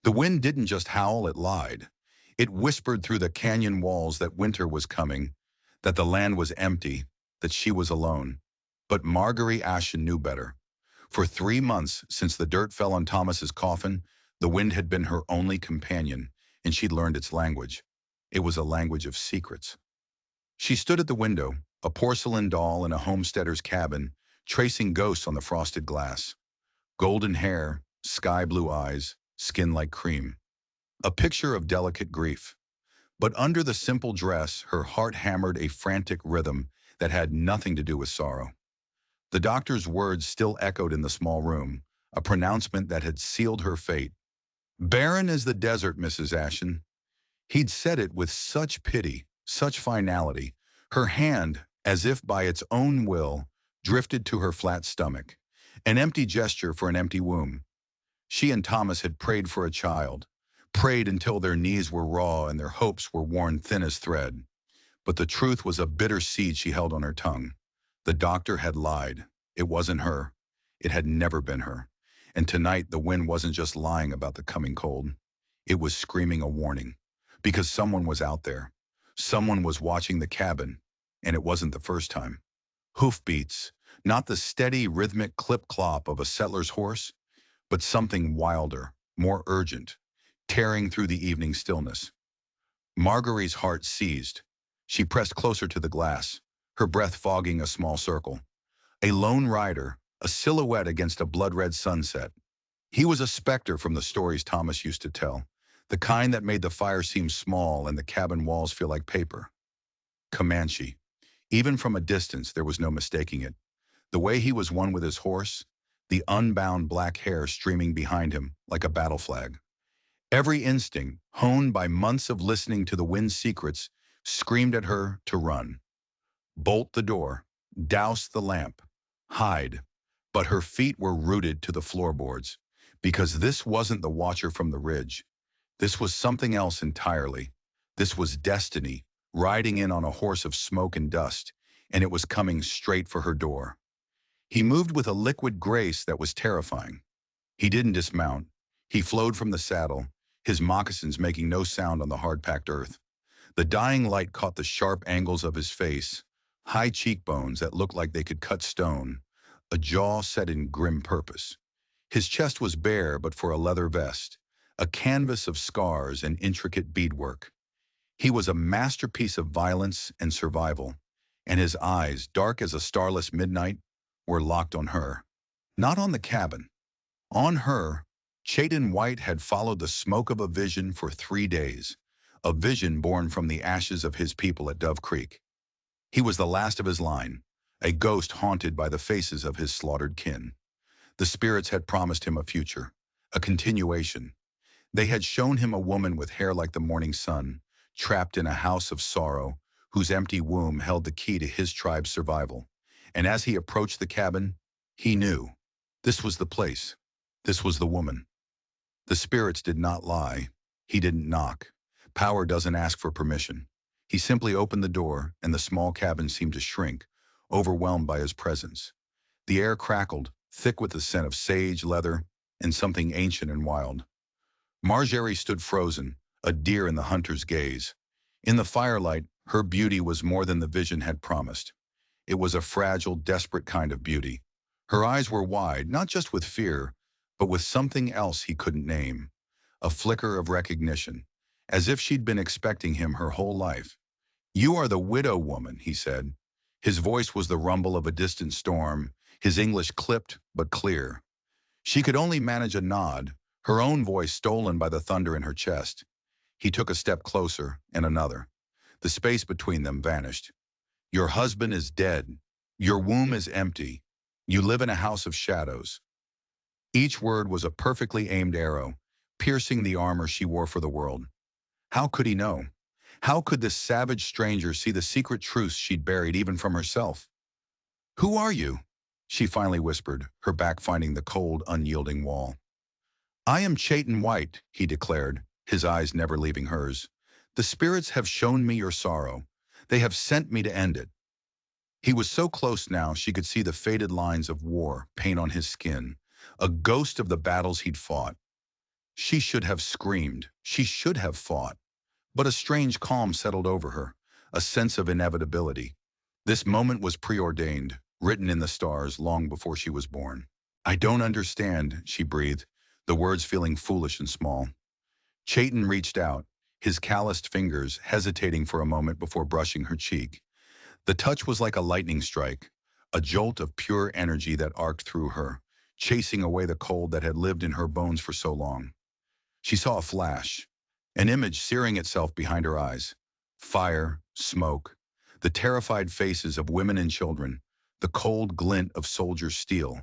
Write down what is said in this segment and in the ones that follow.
The wind didn't just howl, it lied. It whispered through the canyon walls that winter was coming, that the land was empty, that she was alone. But Marguerite Ashen knew better. For 3 months since the dirt fell on Thomas's coffin, the wind had been her only companion, and she'd learned its language. It was a language of secrets. She stood at the window, a porcelain doll in a homesteader's cabin, tracing ghosts on the frosted glass. Golden hair, sky blue eyes, skin like cream. A picture of delicate grief. But under the simple dress, her heart hammered a frantic rhythm that had nothing to do with sorrow. The doctor's words still echoed in the small room, a pronouncement that had sealed her fate. Barren as the desert, Mrs. Ashen. He'd said it with such pity, such finality. Her hand, as if by its own will, drifted to her flat stomach. An empty gesture for an empty womb. She and Thomas had prayed for a child, prayed until their knees were raw and their hopes were worn thin as thread. But the truth was a bitter seed she held on her tongue. The doctor had lied. It wasn't her. It had never been her. And tonight the wind wasn't just lying about the coming cold. It was screaming a warning. Because someone was out there. Someone was watching the cabin. And it wasn't the first time. Hoofbeats, not the steady rhythmic clip-clop of a settler's horse, but something wilder, more urgent, tearing through the evening stillness. Marguerite's heart seized. She pressed closer to the glass, her breath fogging a small circle. A lone rider, a silhouette against a blood-red sunset. He was a specter from the stories Thomas used to tell, the kind that made the fire seem small and the cabin walls feel like paper. Comanche. Even from a distance, there was no mistaking it. The way he was one with his horse, the unbound black hair streaming behind him like a battle flag. Every instinct, honed by months of listening to the wind's secrets, screamed at her to run. Bolt the door, douse the lamp, hide. But her feet were rooted to the floorboards, because this wasn't the watcher from the ridge. This was something else entirely. This was destiny, riding in on a horse of smoke and dust, and it was coming straight for her door. He moved with a liquid grace that was terrifying. He didn't dismount. He flowed from the saddle, his moccasins making no sound on the hard-packed earth. The dying light caught the sharp angles of his face, high cheekbones that looked like they could cut stone, a jaw set in grim purpose. His chest was bare but for a leather vest, a canvas of scars and intricate beadwork. He was a masterpiece of violence and survival, and his eyes, dark as a starless midnight, were locked on her. Not on the cabin. On her. Chayton White had followed the smoke of a vision for 3 days, a vision born from the ashes of his people at Dove Creek. He was the last of his line, a ghost haunted by the faces of his slaughtered kin. The spirits had promised him a future, a continuation. They had shown him a woman with hair like the morning sun, trapped in a house of sorrow, whose empty womb held the key to his tribe's survival. And as he approached the cabin, he knew. This was the place. This was the woman. The spirits did not lie. He didn't knock. Power doesn't ask for permission. He simply opened the door, and the small cabin seemed to shrink, overwhelmed by his presence. The air crackled, thick with the scent of sage, leather, and something ancient and wild. Marjorie stood frozen, a deer in the hunter's gaze. In the firelight, her beauty was more than the vision had promised. It was a fragile, desperate kind of beauty. Her eyes were wide, not just with fear, but with something else he couldn't name. A flicker of recognition, as if she'd been expecting him her whole life. "You are the widow woman," he said. His voice was the rumble of a distant storm, his English clipped but clear. She could only manage a nod, her own voice stolen by the thunder in her chest. He took a step closer, and another. The space between them vanished. "Your husband is dead. Your womb is empty. You live in a house of shadows." Each word was a perfectly aimed arrow, piercing the armor she wore for the world. How could he know? How could this savage stranger see the secret truths she'd buried even from herself? "Who are you?" she finally whispered, her back finding the cold, unyielding wall. "I am Chayton White," he declared, his eyes never leaving hers. "The spirits have shown me your sorrow. They have sent me to end it." He was so close now she could see the faded lines of war paint on his skin, a ghost of the battles he'd fought. She should have screamed. She should have fought. But a strange calm settled over her, a sense of inevitability. This moment was preordained, written in the stars long before she was born. I don't understand, she breathed, the words feeling foolish and small. Chayton reached out, his calloused fingers hesitating for a moment before brushing her cheek. The touch was like a lightning strike, a jolt of pure energy that arced through her, chasing away the cold that had lived in her bones for so long. She saw a flash, an image searing itself behind her eyes. Fire, smoke, the terrified faces of women and children, the cold glint of soldiers' steel.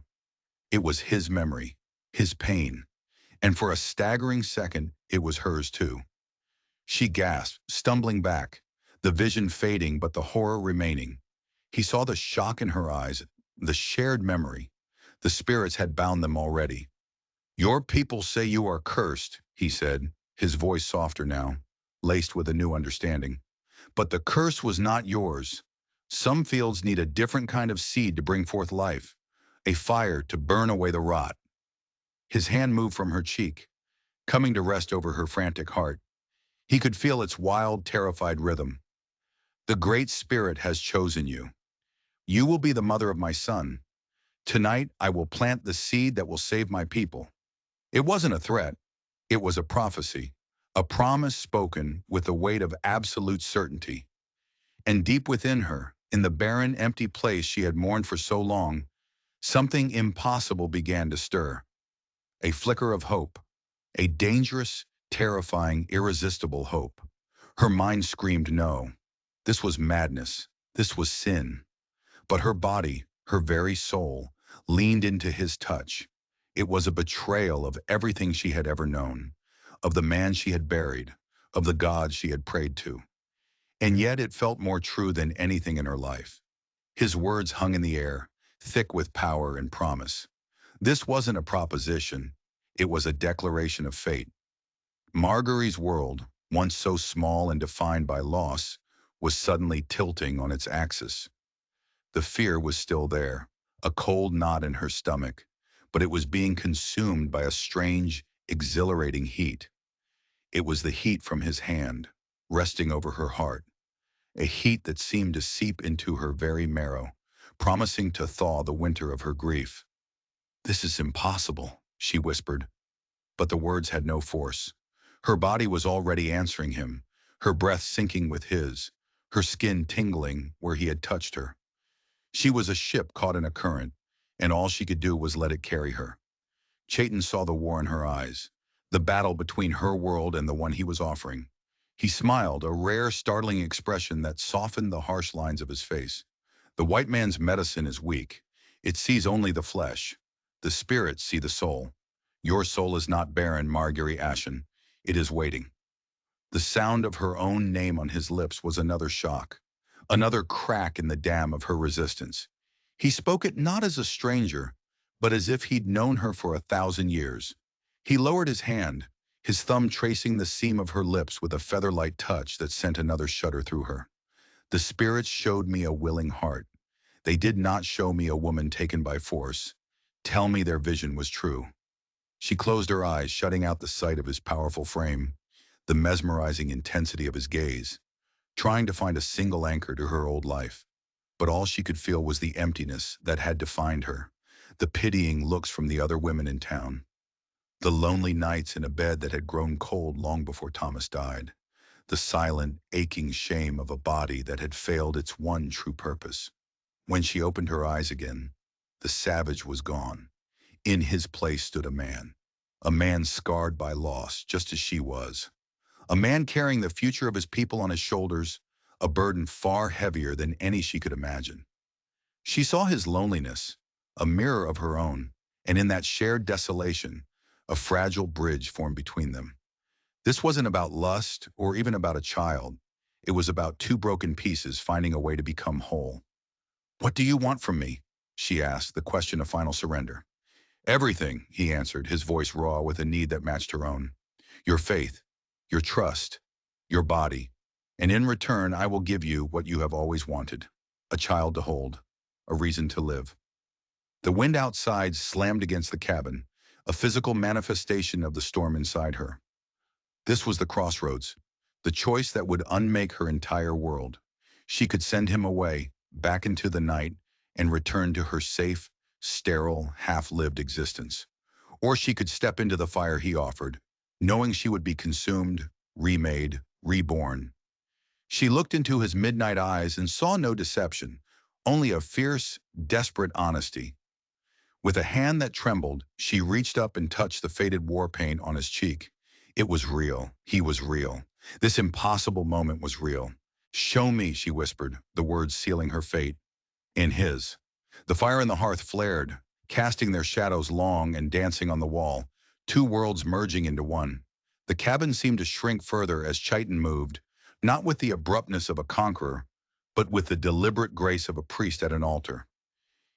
It was his memory, his pain, and for a staggering second, it was hers too. She gasped, stumbling back, the vision fading but the horror remaining. He saw the shock in her eyes, the shared memory. The spirits had bound them already. Your people say you are cursed, he said, his voice softer now, laced with a new understanding. But the curse was not yours. Some fields need a different kind of seed to bring forth life, a fire to burn away the rot. His hand moved from her cheek, coming to rest over her frantic heart. He could feel its wild, terrified rhythm. The Great Spirit has chosen you. You will be the mother of my son. Tonight I will plant the seed that will save my people. It wasn't a threat. It was a prophecy, a promise spoken with the weight of absolute certainty. And deep within her, in the barren, empty place she had mourned for so long, something impossible began to stir. A flicker of hope, a dangerous, terrifying, irresistible hope. Her mind screamed no. This was madness. This was sin. But her body, her very soul, leaned into his touch. It was a betrayal of everything she had ever known, of the man she had buried, of the God she had prayed to. And yet it felt more true than anything in her life. His words hung in the air, thick with power and promise. This wasn't a proposition. It was a declaration of fate. Marguerite's world, once so small and defined by loss, was suddenly tilting on its axis. The fear was still there, a cold knot in her stomach, but it was being consumed by a strange, exhilarating heat. It was the heat from his hand, resting over her heart, a heat that seemed to seep into her very marrow, promising to thaw the winter of her grief. "This is impossible," she whispered, but the words had no force. Her body was already answering him, her breath sinking with his, her skin tingling where he had touched her. She was a ship caught in a current, and all she could do was let it carry her. Chayton saw the war in her eyes, the battle between her world and the one he was offering. He smiled, a rare, startling expression that softened the harsh lines of his face. The white man's medicine is weak. It sees only the flesh. The spirits see the soul. Your soul is not barren, Marguerite Ashen. It is waiting. The sound of her own name on his lips was another shock, another crack in the dam of her resistance. He spoke it not as a stranger, but as if he'd known her for 1,000 years. He lowered his hand, his thumb tracing the seam of her lips with a feather-light touch that sent another shudder through her. The spirits showed me a willing heart. They did not show me a woman taken by force. Tell me their vision was true. She closed her eyes, shutting out the sight of his powerful frame, the mesmerizing intensity of his gaze, trying to find a single anchor to her old life. But all she could feel was the emptiness that had defined her, the pitying looks from the other women in town, the lonely nights in a bed that had grown cold long before Thomas died, the silent, aching shame of a body that had failed its one true purpose. When she opened her eyes again, the savage was gone. In his place stood a man scarred by loss, just as she was. A man carrying the future of his people on his shoulders, a burden far heavier than any she could imagine. She saw his loneliness, a mirror of her own, and in that shared desolation, a fragile bridge formed between them. This wasn't about lust or even about a child. It was about two broken pieces finding a way to become whole. "What do you want from me?" she asked, the question of final surrender. "Everything," he answered, his voice raw with a need that matched her own. "Your faith, your trust, your body. And in return, I will give you what you have always wanted, a child to hold, a reason to live." The wind outside slammed against the cabin, a physical manifestation of the storm inside her. This was the crossroads, the choice that would unmake her entire world. She could send him away, back into the night, and return to her safe, sterile, half-lived existence. Or she could step into the fire he offered, knowing she would be consumed, remade, reborn. She looked into his midnight eyes and saw no deception, only a fierce, desperate honesty. With a hand that trembled, she reached up and touched the faded war paint on his cheek. It was real. He was real. This impossible moment was real. "Show me," she whispered, the words sealing her fate. In his. The fire in the hearth flared, casting their shadows long and dancing on the wall, two worlds merging into one. The cabin seemed to shrink further as Chiton moved, not with the abruptness of a conqueror, but with the deliberate grace of a priest at an altar.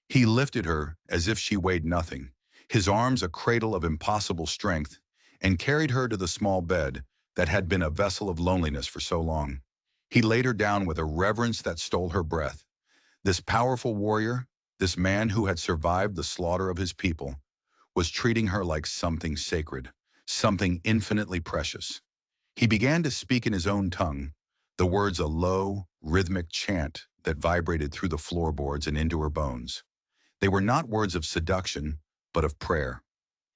He lifted her as if she weighed nothing, his arms a cradle of impossible strength, and carried her to the small bed that had been a vessel of loneliness for so long. He laid her down with a reverence that stole her breath. This powerful warrior, this man who had survived the slaughter of his people, was treating her like something sacred, something infinitely precious. He began to speak in his own tongue, the words a low, rhythmic chant that vibrated through the floorboards and into her bones. They were not words of seduction, but of prayer,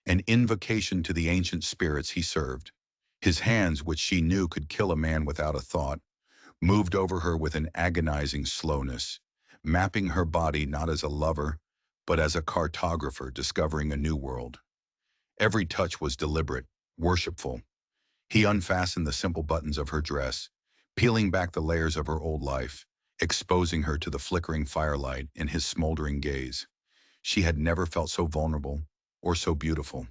an invocation to the ancient spirits he served. His hands, which she knew could kill a man without a thought, moved over her with an agonizing slowness, mapping her body not as a lover, but as a cartographer discovering a new world. Every touch was deliberate, worshipful. He unfastened the simple buttons of her dress, peeling back the layers of her old life, exposing her to the flickering firelight in his smoldering gaze. She had never felt so vulnerable or so beautiful.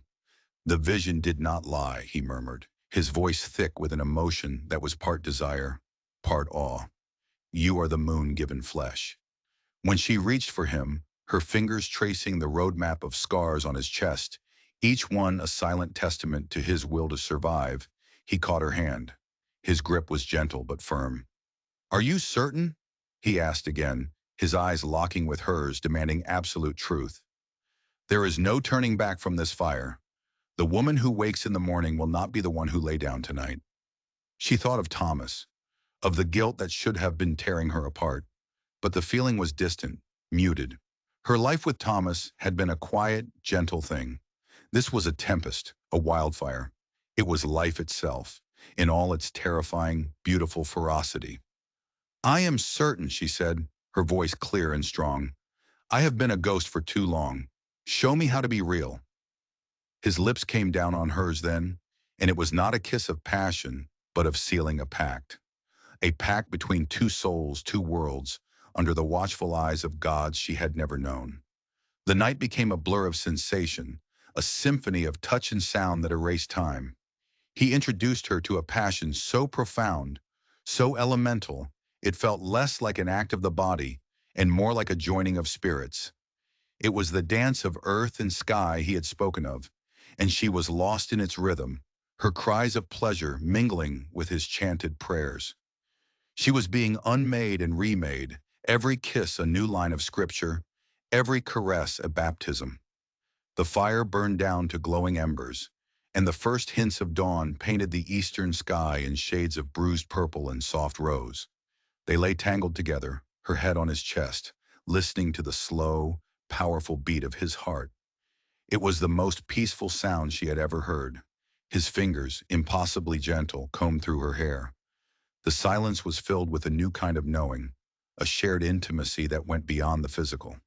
"The vision did not lie," he murmured, his voice thick with an emotion that was part desire, part awe. "You are the moon given flesh." When she reached for him, her fingers tracing the roadmap of scars on his chest, each one a silent testament to his will to survive, he caught her hand. His grip was gentle but firm. "Are you certain?" he asked again, his eyes locking with hers, demanding absolute truth. "There is no turning back from this fire. The woman who wakes in the morning will not be the one who lay down tonight." She thought of Thomas, of the guilt that should have been tearing her apart. But the feeling was distant, muted. Her life with Thomas had been a quiet, gentle thing. This was a tempest, a wildfire. It was life itself, in all its terrifying, beautiful ferocity. "I am certain," she said, her voice clear and strong. "I have been a ghost for too long. Show me how to be real." His lips came down on hers then, and it was not a kiss of passion, but of sealing a pact between two souls, two worlds, under the watchful eyes of gods she had never known. The night became a blur of sensation, a symphony of touch and sound that erased time. He introduced her to a passion so profound, so elemental, it felt less like an act of the body and more like a joining of spirits. It was the dance of earth and sky he had spoken of, and she was lost in its rhythm, her cries of pleasure mingling with his chanted prayers. She was being unmade and remade, every kiss a new line of scripture, every caress a baptism. The fire burned down to glowing embers, and the first hints of dawn painted the eastern sky in shades of bruised purple and soft rose. They lay tangled together, her head on his chest, listening to the slow, powerful beat of his heart. It was the most peaceful sound she had ever heard. His fingers, impossibly gentle, combed through her hair. The silence was filled with a new kind of knowing, a shared intimacy that went beyond the physical.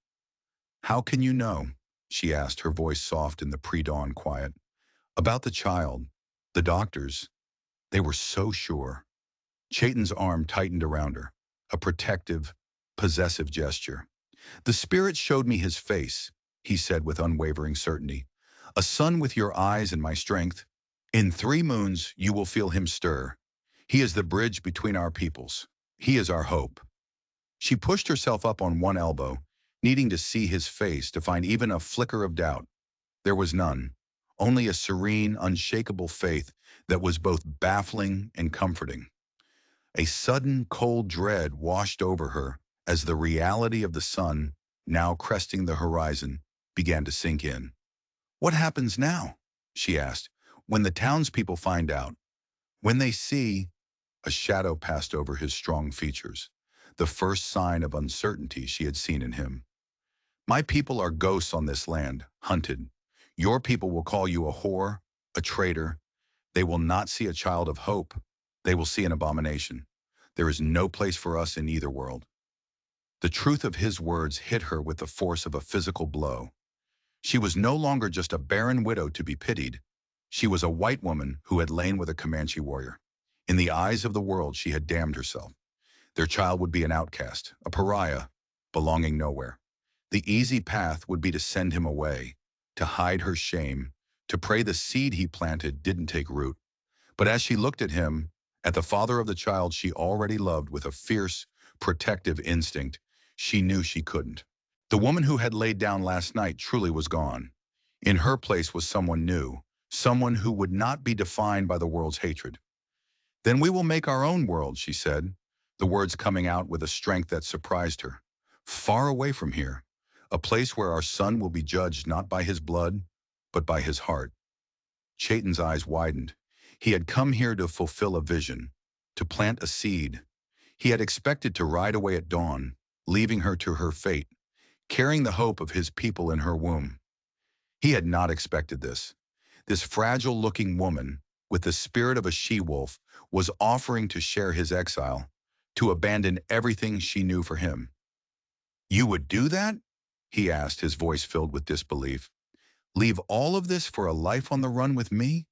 "How can you know?" she asked, her voice soft in the pre-dawn quiet. "About the child, the doctors, they were so sure." Chaitin's arm tightened around her, a protective, possessive gesture. "The spirit showed me his face," he said with unwavering certainty. "A son with your eyes and my strength. In 3 moons you will feel him stir. He is the bridge between our peoples. He is our hope." She pushed herself up on one elbow, needing to see his face to find even a flicker of doubt. There was none, only a serene, unshakable faith that was both baffling and comforting. A sudden, cold dread washed over her as the reality of the sun, now cresting the horizon, began to sink in. What happens now? She asked. When the townspeople find out, when they see a shadow passed over his strong features, the first sign of uncertainty she had seen in him. My people are ghosts on this land, hunted. Your people will call you a whore, a traitor. They will not see a child of hope. They will see an abomination. There is no place for us in either world. The truth of his words hit her with the force of a physical blow. She was no longer just a barren widow to be pitied. She was a white woman who had lain with a Comanche warrior. In the eyes of the world, she had damned herself. Their child would be an outcast, a pariah, belonging nowhere. The easy path would be to send him away, to hide her shame, to pray the seed he planted didn't take root. But as she looked at him, at the father of the child she already loved with a fierce, protective instinct, she knew she couldn't. The woman who had laid down last night truly was gone. In her place was someone new, someone who would not be defined by the world's hatred. Then we will make our own world, she said, the words coming out with a strength that surprised her. Far away from here, a place where our son will be judged not by his blood, but by his heart. Chaitin's eyes widened. He had come here to fulfill a vision, to plant a seed. He had expected to ride away at dawn, leaving her to her fate, carrying the hope of his people in her womb. He had not expected this. This fragile-looking woman, with the spirit of a she-wolf, was offering to share his exile, to abandon everything she knew for him. You would do that? He asked, his voice filled with disbelief. Leave all of this for a life on the run with me?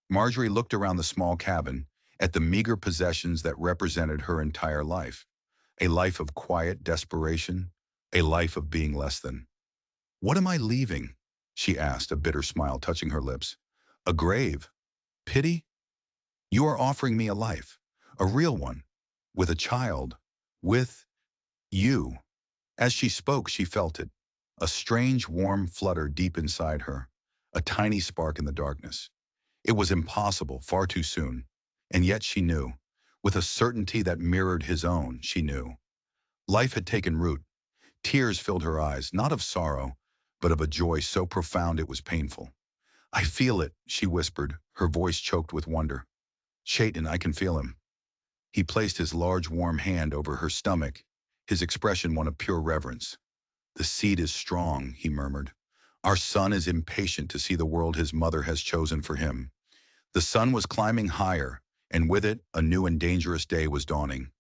Marjorie looked around the small cabin, at the meager possessions that represented her entire life. A life of quiet desperation, a life of being less than. What am I leaving? She asked, a bitter smile touching her lips. A grave? Pity? You are offering me a life, a real one, with a child, with you. As she spoke, she felt it, a strange, warm flutter deep inside her, a tiny spark in the darkness. It was impossible, far too soon, and yet she knew, with a certainty that mirrored his own, she knew. Life had taken root. Tears filled her eyes, not of sorrow, but of a joy so profound it was painful. I feel it, she whispered, her voice choked with wonder. Chaitin, I can feel him. He placed his large warm hand over her stomach, his expression one of pure reverence. The seed is strong, he murmured. Our son is impatient to see the world his mother has chosen for him. The sun was climbing higher, and with it, a new and dangerous day was dawning.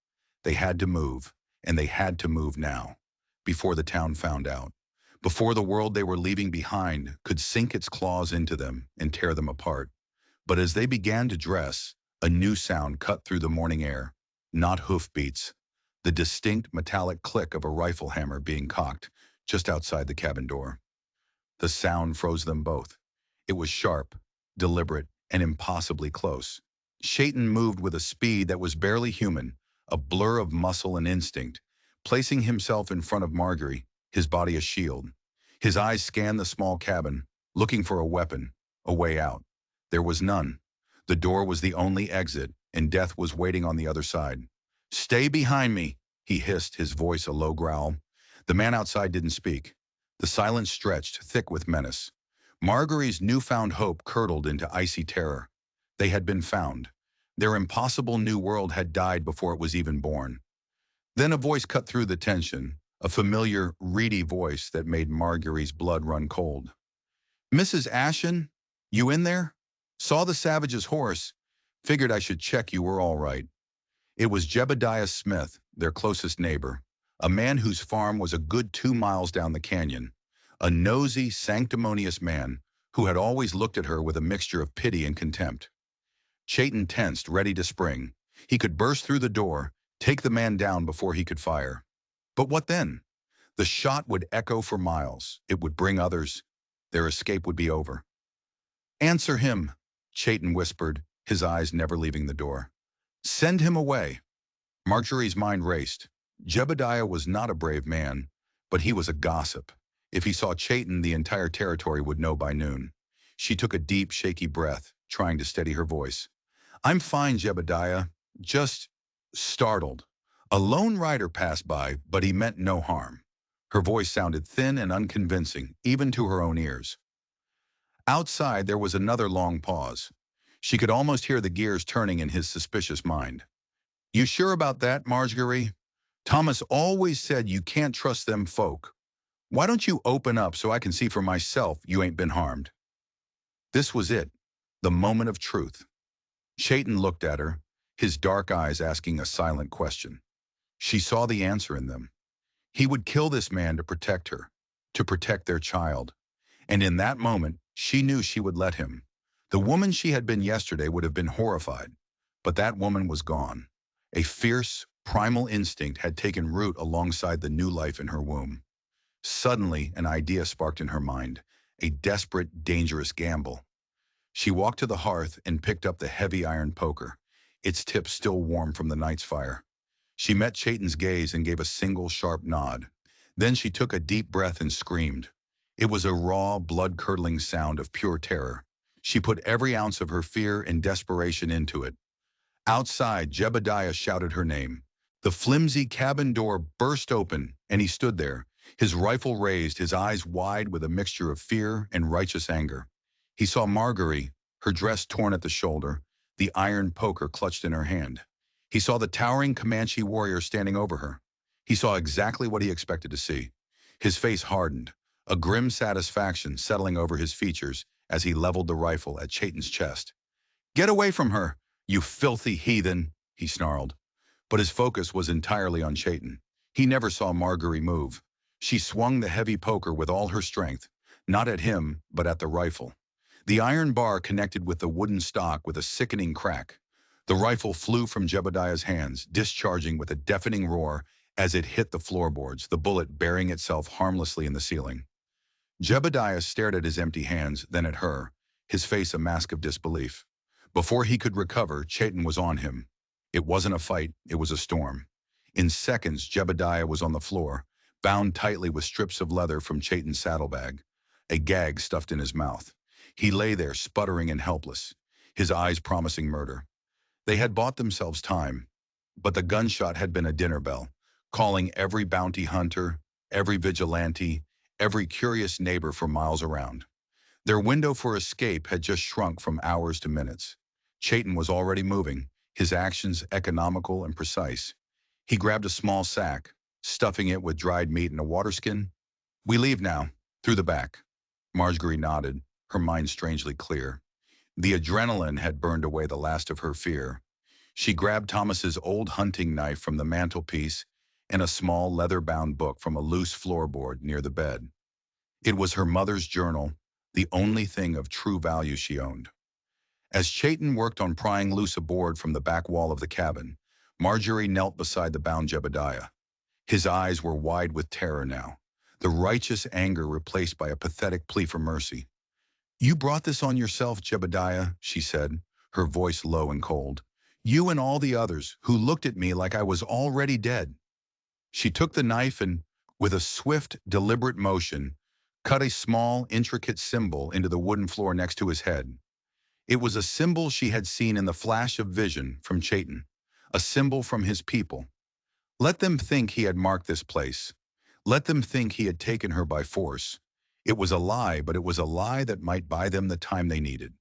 They had to move, and they had to move now, before the town found out, before the world they were leaving behind could sink its claws into them and tear them apart. But as they began to dress, a new sound cut through the morning air, not hoofbeats, the distinct metallic click of a rifle hammer being cocked just outside the cabin door. The sound froze them both. It was sharp, deliberate, and impossibly close. Chaitin moved with a speed that was barely human, a blur of muscle and instinct, placing himself in front of Marjorie, his body a shield. His eyes scanned the small cabin, looking for a weapon, a way out. There was none. The door was the only exit, and death was waiting on the other side. Stay behind me, he hissed, his voice a low growl. The man outside didn't speak. The silence stretched, thick with menace. Marjorie's newfound hope curdled into icy terror. They had been found. Their impossible new world had died before it was even born. Then a voice cut through the tension, a familiar, reedy voice that made Marjorie's blood run cold. Mrs. Ashen, you in there? Saw the savage's horse. Figured I should check you were all right. It was Jebediah Smith, their closest neighbor, a man whose farm was a good 2 miles down the canyon, a nosy, sanctimonious man who had always looked at her with a mixture of pity and contempt. Chaitin tensed, ready to spring. He could burst through the door, take the man down before he could fire. But what then? The shot would echo for miles. It would bring others. Their escape would be over. Answer him, Chaitin whispered, his eyes never leaving the door. Send him away. Marjorie's mind raced. Jebediah was not a brave man, but he was a gossip. If he saw Chaitin, the entire territory would know by noon. She took a deep, shaky breath, trying to steady her voice. I'm fine, Jebediah. Just startled. A lone rider passed by, but he meant no harm. Her voice sounded thin and unconvincing, even to her own ears. Outside, there was another long pause. She could almost hear the gears turning in his suspicious mind. You sure about that, Marjorie? Thomas always said you can't trust them folk. Why don't you open up so I can see for myself you ain't been harmed? This was it, the moment of truth. Chayton looked at her, his dark eyes asking a silent question. She saw the answer in them. He would kill this man to protect her, to protect their child. And in that moment, she knew she would let him. The woman she had been yesterday would have been horrified, but that woman was gone. A fierce, primal instinct had taken root alongside the new life in her womb. Suddenly, an idea sparked in her mind, a desperate, dangerous gamble. She walked to the hearth and picked up the heavy iron poker, its tip still warm from the night's fire. She met Chayton's gaze and gave a single sharp nod. Then she took a deep breath and screamed. It was a raw, blood-curdling sound of pure terror. She put every ounce of her fear and desperation into it. Outside, Jebediah shouted her name. The flimsy cabin door burst open, and he stood there, his rifle raised, his eyes wide with a mixture of fear and righteous anger. He saw Marguerite, her dress torn at the shoulder, the iron poker clutched in her hand. He saw the towering Comanche warrior standing over her. He saw exactly what he expected to see. His face hardened, a grim satisfaction settling over his features as he leveled the rifle at Chayton's chest. "Get away from her, you filthy heathen," he snarled. But his focus was entirely on Chayton. He never saw Marguerite move. She swung the heavy poker with all her strength, not at him, but at the rifle. The iron bar connected with the wooden stock with a sickening crack. The rifle flew from Jebediah's hands, discharging with a deafening roar as it hit the floorboards, the bullet burying itself harmlessly in the ceiling. Jebediah stared at his empty hands, then at her, his face a mask of disbelief. Before he could recover, Chayton was on him. It wasn't a fight, it was a storm. In seconds, Jebediah was on the floor, bound tightly with strips of leather from Chayton's saddlebag, a gag stuffed in his mouth. He lay there, sputtering and helpless, his eyes promising murder. They had bought themselves time, but the gunshot had been a dinner bell, calling every bounty hunter, every vigilante, every curious neighbor for miles around. Their window for escape had just shrunk from hours to minutes. Chayton was already moving, his actions economical and precise. He grabbed a small sack, stuffing it with dried meat and a waterskin. "We leave now, through the back." Marjorie nodded, her mind strangely clear. The adrenaline had burned away the last of her fear. She grabbed Thomas's old hunting knife from the mantelpiece and a small leather-bound book from a loose floorboard near the bed. It was her mother's journal, the only thing of true value she owned. As Chayton worked on prying loose a board from the back wall of the cabin, Marjorie knelt beside the bound Jebediah. His eyes were wide with terror now, the righteous anger replaced by a pathetic plea for mercy. "You brought this on yourself, Jebediah," she said, her voice low and cold. "You and all the others who looked at me like I was already dead." She took the knife and, with a swift, deliberate motion, cut a small, intricate symbol into the wooden floor next to his head. It was a symbol she had seen in the flash of vision from Chayton, a symbol from his people. Let them think he had marked this place. Let them think he had taken her by force. It was a lie, but it was a lie that might buy them the time they needed.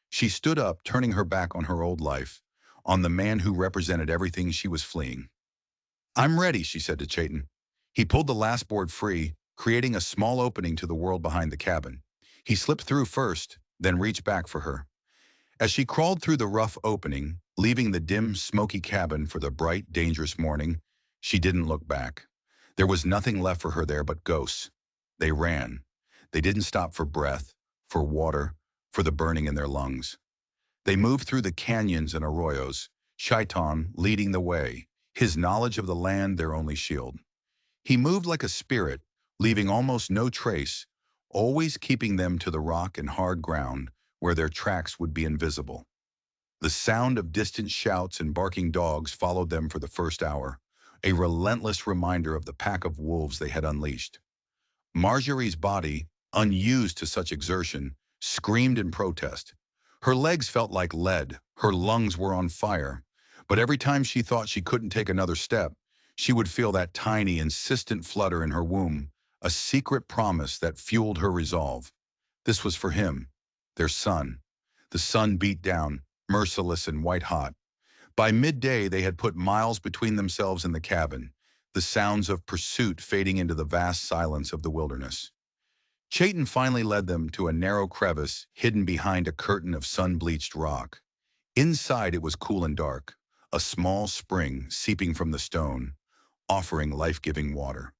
She stood up, turning her back on her old life, on the man who represented everything she was fleeing. "I'm ready," she said to Chayton. He pulled the last board free, creating a small opening to the world behind the cabin. He slipped through first, then reached back for her. As she crawled through the rough opening, leaving the dim, smoky cabin for the bright, dangerous morning, she didn't look back. There was nothing left for her there but ghosts. They ran. They didn't stop for breath, for water, for the burning in their lungs. They moved through the canyons and arroyos, Shaitan leading the way, his knowledge of the land their only shield. He moved like a spirit, leaving almost no trace, always keeping them to the rock and hard ground where their tracks would be invisible. The sound of distant shouts and barking dogs followed them for the first hour, a relentless reminder of the pack of wolves they had unleashed. Marjorie's body, unused to such exertion, screamed in protest. Her legs felt like lead, her lungs were on fire, but every time she thought she couldn't take another step, she would feel that tiny, insistent flutter in her womb, a secret promise that fueled her resolve. This was for him, their son. The sun beat down, merciless and white-hot. By midday, they had put miles between themselves and the cabin, the sounds of pursuit fading into the vast silence of the wilderness. Chayton finally led them to a narrow crevice hidden behind a curtain of sun-bleached rock. Inside it was cool and dark, a small spring seeping from the stone, offering life-giving water.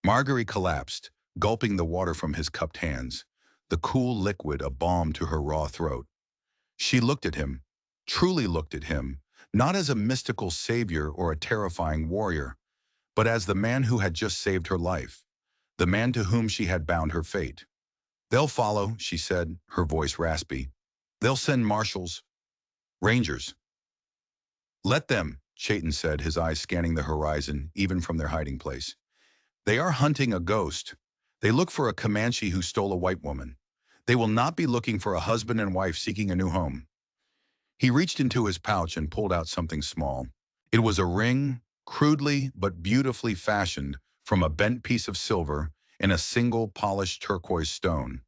Marguerite collapsed, gulping the water from his cupped hands, the cool liquid a balm to her raw throat. She looked at him, truly looked at him, not as a mystical savior or a terrifying warrior, but as the man who had just saved her life, the man to whom she had bound her fate. "They'll follow," she said, her voice raspy. "They'll send marshals, rangers." "Let them," Chayton said, his eyes scanning the horizon, even from their hiding place. "They are hunting a ghost. They look for a Comanche who stole a white woman. They will not be looking for a husband and wife seeking a new home." He reached into his pouch and pulled out something small. It was a ring, crudely but beautifully fashioned from a bent piece of silver and a single polished turquoise stone.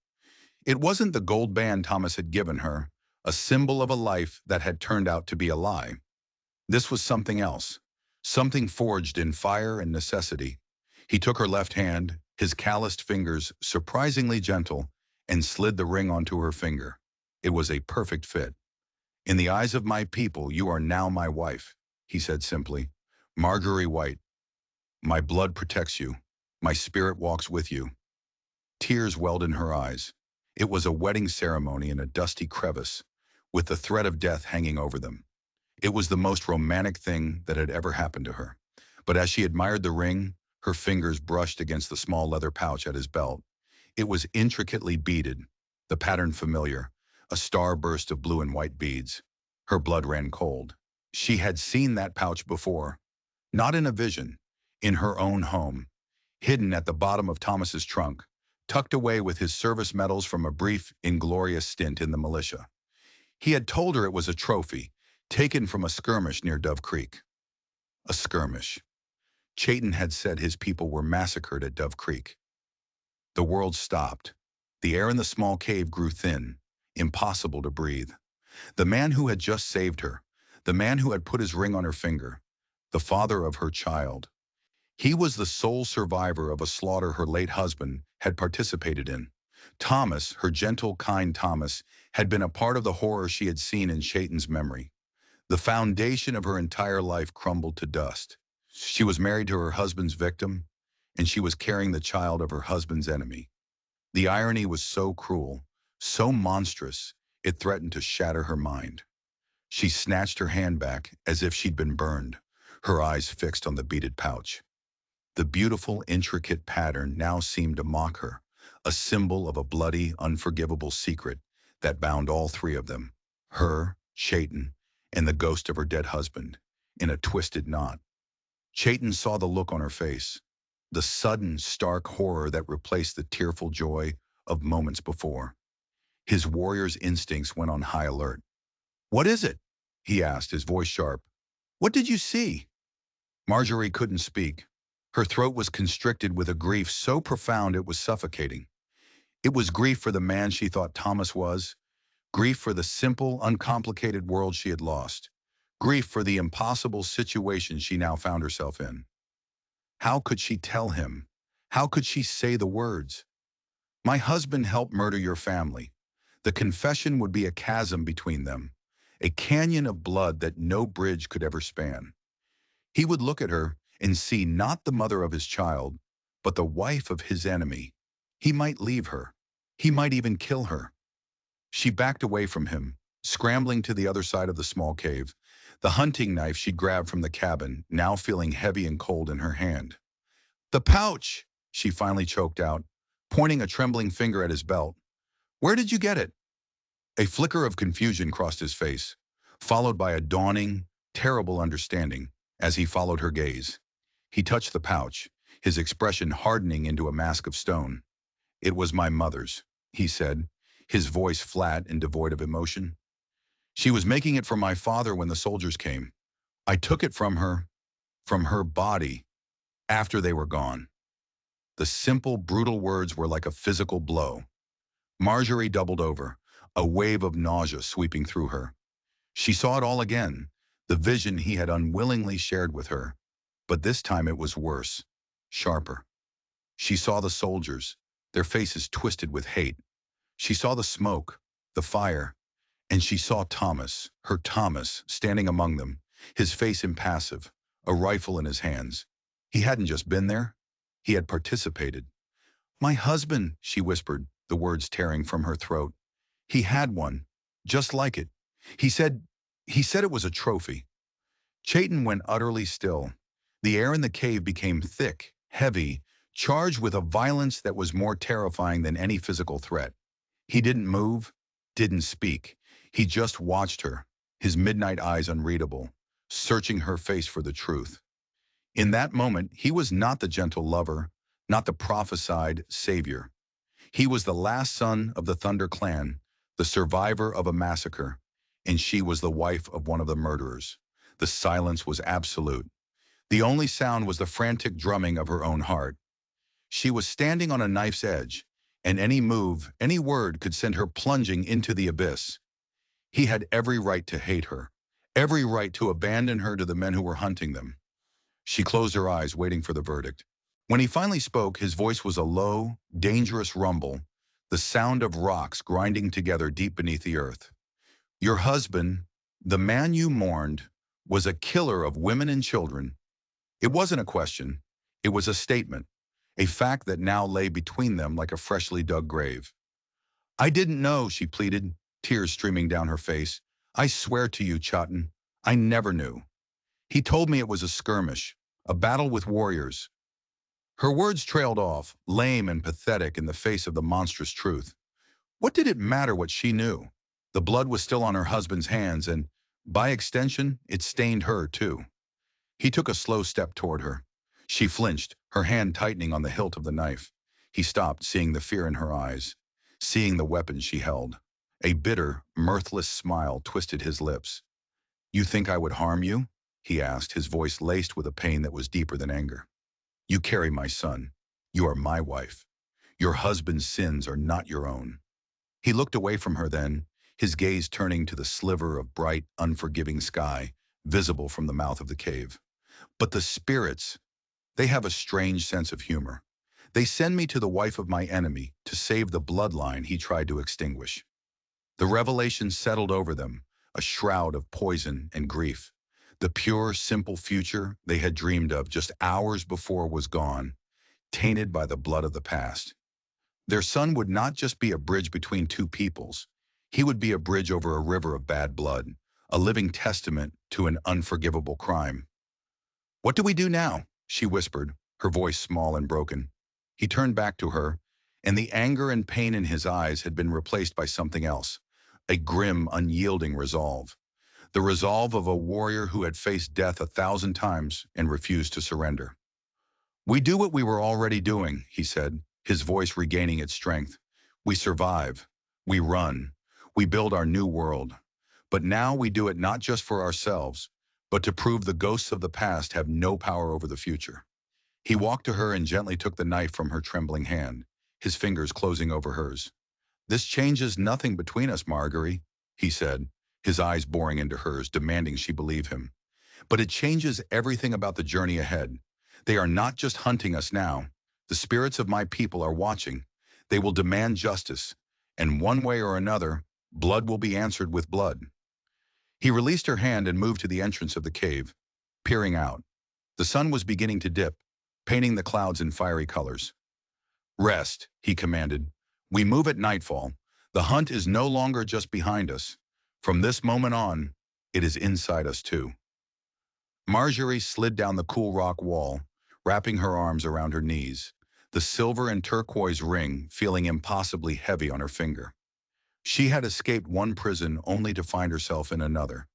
It wasn't the gold band Thomas had given her, a symbol of a life that had turned out to be a lie. This was something else, something forged in fire and necessity. He took her left hand, his calloused fingers surprisingly gentle, and slid the ring onto her finger. It was a perfect fit. "In the eyes of my people, you are now my wife," he said simply. "Marguerite White, my blood protects you. My spirit walks with you." Tears welled in her eyes. It was a wedding ceremony in a dusty crevice, with the threat of death hanging over them. It was the most romantic thing that had ever happened to her. But as she admired the ring, her fingers brushed against the small leather pouch at his belt. It was intricately beaded, the pattern familiar, a starburst of blue and white beads. Her blood ran cold. She had seen that pouch before, not in a vision, in her own home, hidden at the bottom of Thomas's trunk, tucked away with his service medals from a brief, inglorious stint in the militia. He had told her it was a trophy, taken from a skirmish near Dove Creek. A skirmish. Chayton had said his people were massacred at Dove Creek. The world stopped. The air in the small cave grew thin, impossible to breathe. The man who had just saved her, the man who had put his ring on her finger, the father of her child. He was the sole survivor of a slaughter her late husband had participated in. Thomas, her gentle, kind Thomas, had been a part of the horror she had seen in Chayton's memory. The foundation of her entire life crumbled to dust. She was married to her husband's victim, and she was carrying the child of her husband's enemy. The irony was so cruel, so monstrous, it threatened to shatter her mind. She snatched her hand back as if she'd been burned, her eyes fixed on the beaded pouch. The beautiful, intricate pattern now seemed to mock her, a symbol of a bloody, unforgivable secret that bound all three of them, her, Chayton, and the ghost of her dead husband, in a twisted knot. Chayton saw the look on her face, the sudden, stark horror that replaced the tearful joy of moments before. His warrior's instincts went on high alert. "What is it?" he asked, his voice sharp. "What did you see?" Marjorie couldn't speak. Her throat was constricted with a grief so profound it was suffocating. It was grief for the man she thought Thomas was, grief for the simple, uncomplicated world she had lost, grief for the impossible situation she now found herself in. How could she tell him? How could she say the words? "My husband helped murder your family." The confession would be a chasm between them, a canyon of blood that no bridge could ever span. He would look at her and see not the mother of his child, but the wife of his enemy. He might leave her. He might even kill her. She backed away from him, scrambling to the other side of the small cave, the hunting knife she'd grabbed from the cabin, now feeling heavy and cold in her hand. "The pouch!" she finally choked out, pointing a trembling finger at his belt. "Where did you get it?" A flicker of confusion crossed his face, followed by a dawning, terrible understanding as he followed her gaze. He touched the pouch, his expression hardening into a mask of stone. "It was my mother's," he said, his voice flat and devoid of emotion. "She was making it for my father when the soldiers came. I took it from her body, after they were gone." The simple, brutal words were like a physical blow. Marjorie doubled over, a wave of nausea sweeping through her. She saw it all again, the vision he had unwillingly shared with her. But this time it was worse, sharper. She saw the soldiers, their faces twisted with hate. She saw the smoke, the fire, and she saw Thomas, her Thomas, standing among them, his face impassive, a rifle in his hands. He hadn't just been there, he had participated. "My husband," she whispered, the words tearing from her throat. "He had one, just like it. He said, he said it was a trophy." Chayton went utterly still. The air in the cave became thick, heavy, charged with a violence that was more terrifying than any physical threat. He didn't move, didn't speak. He just watched her, his midnight eyes unreadable, searching her face for the truth. In that moment, he was not the gentle lover, not the prophesied savior. He was the last son of the Thunder Clan, the survivor of a massacre, and she was the wife of one of the murderers. The silence was absolute. The only sound was the frantic drumming of her own heart. She was standing on a knife's edge, and any move, any word could send her plunging into the abyss. He had every right to hate her, every right to abandon her to the men who were hunting them. She closed her eyes, waiting for the verdict. When he finally spoke, his voice was a low, dangerous rumble, the sound of rocks grinding together deep beneath the earth. "Your husband, the man you mourned, was a killer of women and children." It wasn't a question. It was a statement, a fact that now lay between them like a freshly dug grave. "I didn't know," she pleaded, tears streaming down her face. "I swear to you, Chatan, I never knew. He told me it was a skirmish, a battle with warriors." Her words trailed off, lame and pathetic in the face of the monstrous truth. What did it matter what she knew? The blood was still on her husband's hands, and, by extension, it stained her too. He took a slow step toward her. She flinched, her hand tightening on the hilt of the knife. He stopped, seeing the fear in her eyes, seeing the weapon she held. A bitter, mirthless smile twisted his lips. "You think I would harm you?" he asked, his voice laced with a pain that was deeper than anger. "You carry my son. You are my wife. Your husband's sins are not your own." He looked away from her then, his gaze turning to the sliver of bright, unforgiving sky, visible from the mouth of the cave. "But the spirits, they have a strange sense of humor. They send me to the wife of my enemy to save the bloodline he tried to extinguish." The revelation settled over them, a shroud of poison and grief. The pure, simple future they had dreamed of just hours before was gone, tainted by the blood of the past. Their son would not just be a bridge between two peoples. He would be a bridge over a river of bad blood, a living testament to an unforgivable crime. "What do we do now?" she whispered, her voice small and broken. He turned back to her, and the anger and pain in his eyes had been replaced by something else, a grim, unyielding resolve. The resolve of a warrior who had faced death 1,000 times and refused to surrender. "We do what we were already doing," he said, his voice regaining its strength. "We survive. We run. We build our new world. But now we do it not just for ourselves, but to prove the ghosts of the past have no power over the future." He walked to her and gently took the knife from her trembling hand, his fingers closing over hers. "This changes nothing between us, Marguerite," he said, his eyes boring into hers, demanding she believe him. "But it changes everything about the journey ahead. They are not just hunting us now. The spirits of my people are watching. They will demand justice, and one way or another, blood will be answered with blood." He released her hand and moved to the entrance of the cave, peering out. The sun was beginning to dip, painting the clouds in fiery colors. "Rest," he commanded. "We move at nightfall. The hunt is no longer just behind us. From this moment on, it is inside us too." Marjorie slid down the cool rock wall, wrapping her arms around her knees, the silver and turquoise ring feeling impossibly heavy on her finger. She had escaped one prison only to find herself in another,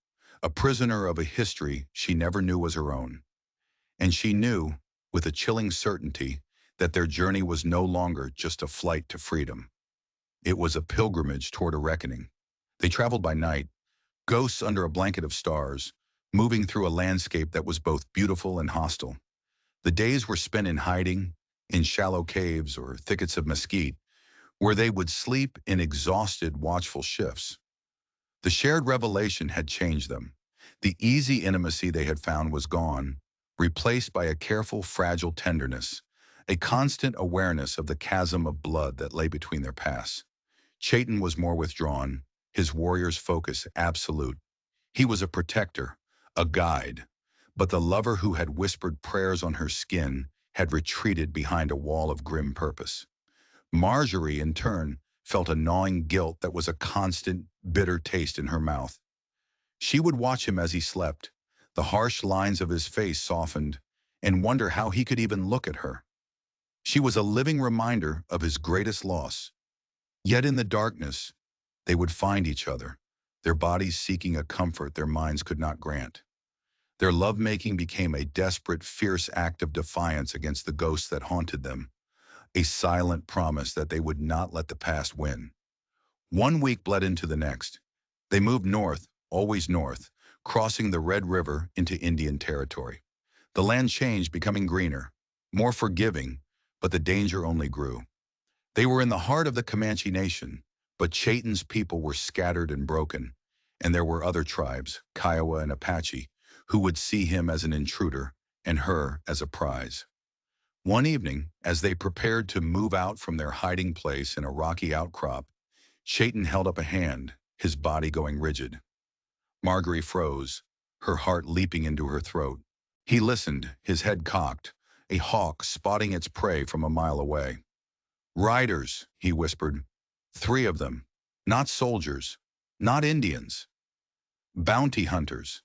a prisoner of a history she never knew was her own. And she knew, with a chilling certainty, that their journey was no longer just a flight to freedom. It was a pilgrimage toward a reckoning. They traveled by night, ghosts under a blanket of stars, moving through a landscape that was both beautiful and hostile. The days were spent in hiding, in shallow caves or thickets of mesquite, where they would sleep in exhausted, watchful shifts. The shared revelation had changed them. The easy intimacy they had found was gone, replaced by a careful, fragile tenderness, a constant awareness of the chasm of blood that lay between their paths. Chaitin was more withdrawn, his warrior's focus absolute. He was a protector, a guide, but the lover who had whispered prayers on her skin had retreated behind a wall of grim purpose. Marjorie, in turn, felt a gnawing guilt that was a constant, bitter taste in her mouth. She would watch him as he slept, the harsh lines of his face softened, and wonder how he could even look at her. She was a living reminder of his greatest loss. Yet in the darkness, they would find each other, their bodies seeking a comfort their minds could not grant. Their lovemaking became a desperate, fierce act of defiance against the ghosts that haunted them, a silent promise that they would not let the past win. One week bled into the next. They moved north, always north, crossing the Red River into Indian territory. The land changed, becoming greener, more forgiving, but the danger only grew. They were in the heart of the Comanche nation, but Chaitin's people were scattered and broken, and there were other tribes, Kiowa and Apache, who would see him as an intruder and her as a prize. One evening, as they prepared to move out from their hiding place in a rocky outcrop, Chaitin held up a hand, his body going rigid. Marjorie froze, her heart leaping into her throat. He listened, his head cocked, a hawk spotting its prey from a mile away. "Riders," he whispered. "3 of them. Not soldiers. Not Indians. Bounty hunters."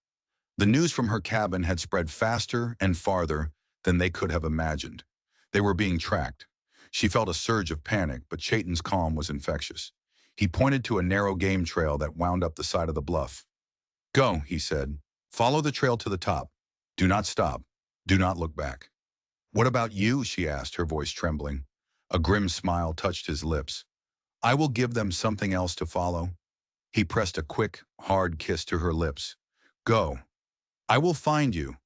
The news from her cabin had spread faster and farther than they could have imagined. They were being tracked. She felt a surge of panic, but Chaitin's calm was infectious. He pointed to a narrow game trail that wound up the side of the bluff. "Go," he said. "Follow the trail to the top. Do not stop. Do not look back." "What about you?" she asked, her voice trembling. A grim smile touched his lips. "I will give them something else to follow." He pressed a quick, hard kiss to her lips. "Go. I will find you."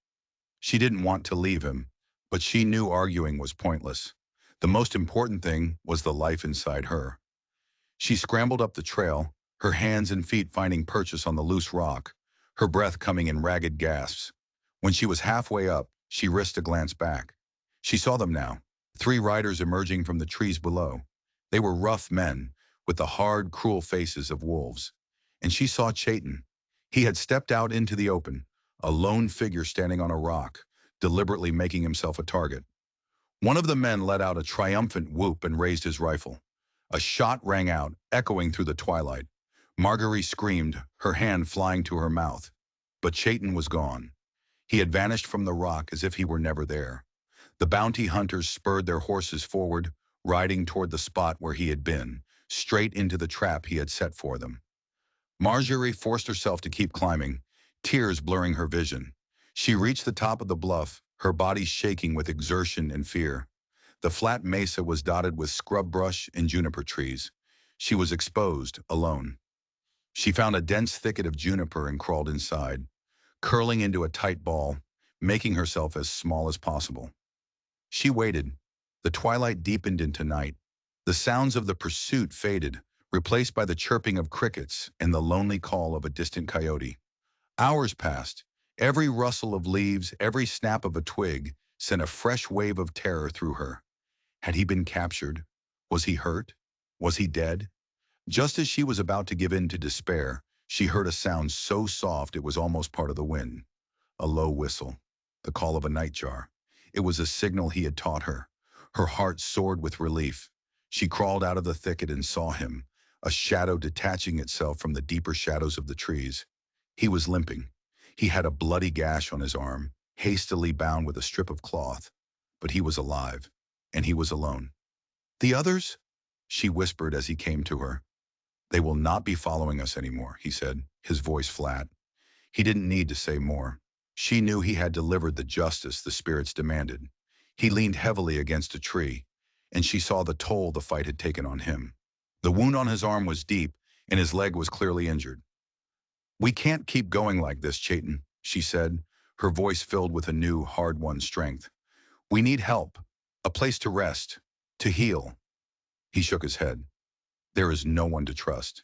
She didn't want to leave him, but she knew arguing was pointless. The most important thing was the life inside her. She scrambled up the trail, her hands and feet finding purchase on the loose rock, her breath coming in ragged gasps. When she was halfway up, she risked a glance back. She saw them now, 3 riders emerging from the trees below. They were rough men, with the hard, cruel faces of wolves. And she saw Chaitin. He had stepped out into the open, a lone figure standing on a rock, deliberately making himself a target. One of the men let out a triumphant whoop and raised his rifle. A shot rang out, echoing through the twilight. Marjorie screamed, her hand flying to her mouth. But Chaitin was gone. He had vanished from the rock as if he were never there. The bounty hunters spurred their horses forward, riding toward the spot where he had been, straight into the trap he had set for them. Marjorie forced herself to keep climbing, tears blurring her vision. She reached the top of the bluff, her body shaking with exertion and fear. The flat mesa was dotted with scrub brush and juniper trees. She was exposed, alone. She found a dense thicket of juniper and crawled inside, curling into a tight ball, making herself as small as possible. She waited. The twilight deepened into night. The sounds of the pursuit faded, replaced by the chirping of crickets and the lonely call of a distant coyote. Hours passed. Every rustle of leaves, every snap of a twig sent a fresh wave of terror through her. Had he been captured? Was he hurt? Was he dead? Just as she was about to give in to despair, she heard a sound so soft it was almost part of the wind. A low whistle, the call of a nightjar. It was a signal he had taught her. Her heart soared with relief. She crawled out of the thicket and saw him, a shadow detaching itself from the deeper shadows of the trees. He was limping. He had a bloody gash on his arm, hastily bound with a strip of cloth. But he was alive, and he was alone. "The others?" she whispered as he came to her. "They will not be following us anymore," he said, his voice flat. He didn't need to say more. She knew he had delivered the justice the spirits demanded. He leaned heavily against a tree, and she saw the toll the fight had taken on him. The wound on his arm was deep, and his leg was clearly injured. "We can't keep going like this, Chaitin," she said, her voice filled with a new, hard-won strength. "We need help, a place to rest, to heal." He shook his head. There is no one to trust.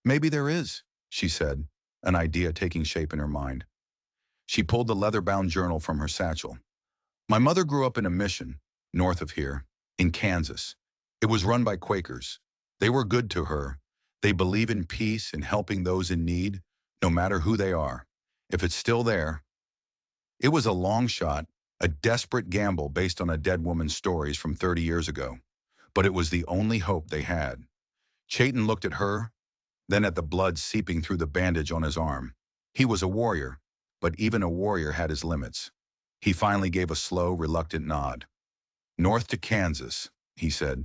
Maybe there is, she said, an idea taking shape in her mind. She pulled the leather-bound journal from her satchel. My mother grew up in a mission, north of here, in Kansas. It was run by Quakers. They were good to her. They believe in peace and helping those in need, no matter who they are. If it's still there, it was a long shot, a desperate gamble based on a dead woman's stories from 30 years ago. But it was the only hope they had. Chayton looked at her, then at the blood seeping through the bandage on his arm. He was a warrior, but even a warrior had his limits. He finally gave a slow, reluctant nod. North to Kansas, he said,